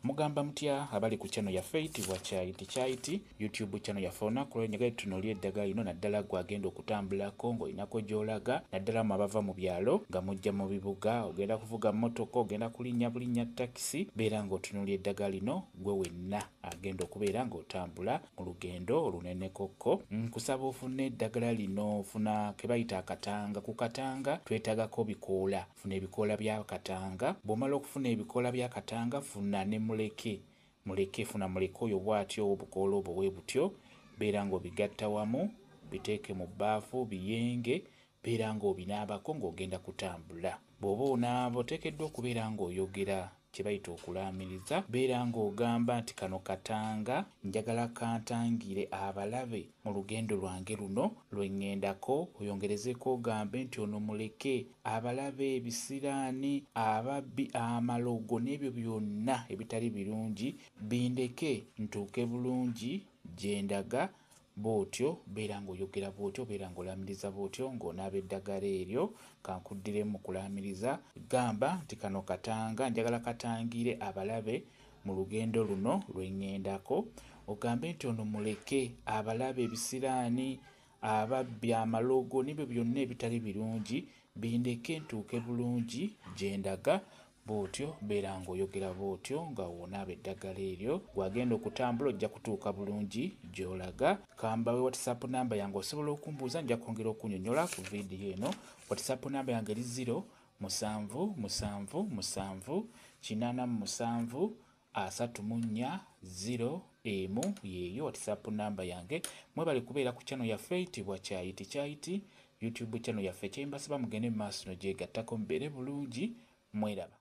Mugamba mutya abali ku channel yaffe eyitibwa Kyayiti YouTube channel yaffe olunaku lwe njagala tutunuulire eddagala lino naddala gwagenda okutambulako ng'olinako gy'olaga naddala mu abava mu byalo nga mujja mu bibuga ogenda kuvuga mmotoka ogenda kulinnya bulinnya takisi beera ng'otunuulira eddagala lino gwe wenna agenda okubeera ng'otambula mu lugendo olunene kokko. Nkusaba ofune eddagala lino ofuna ke bayita akatanga. Ku katanga twetaagako bikoola, funa ebikoola bya katanga. Bw'omala okufuna ebikoola bya katanga funa ne muleke funa muleke oyo bw'atyo obukoola obwo bwe butyo beera ng'obigatta wamu biteeke mu bbaafu biyenge beera ng'obinaabako ng'ogenda kutambula. Bw'oba onaaba oteekeddwa okubeera ng'oyogera kye bayita okulaamiriza beera ng'ogamba nti kano katanga njagala kantangire abalabe mu lugendo lwange luno lwe ŋŋendako. Oyongerezeko ogambe nti ono muleke abalabe ebisiraani ababbi amalogo n'ebyo byonna ebitali birungi bindeke ntuuke bulungi gye ndaga. Bw'otyo beera ng'oyogera bw'otyo beera ng'olaamiriza bw'otyo ng'onaaba eddagala eryo. Kankuddiremu mu kulaamiriza gamba nti kano katanga njagala katangire abalabe mu lugendo luno lwe ŋŋendako. Ogambe nti ono muleke abalabe ebisiraani ababbi amalogo n'ebyo byonna ebitali birungi bindeke ntuuke bulungi gye ndaga. Bw'otyo beera ng'oyogera bw'otyo nga woonaaba eddagala eryo gwagenda okutambula ojja kutuuka bulungi gy'olaga. Kambawe WhatsApp namba yange osobola okumbuuza nja kwongera okunnyonnyola ku viidiyo eno. WhatsApp namba yange eri 0777873401 yeeyo WhatsApp namba yange. Mwebale kubeera ku channel yaffe eyitibwa Kyayiti YouTube channel yaffe. Kyembasaba mugende mu maaso n'ogyegattako mubeere bulungi. Mweraba.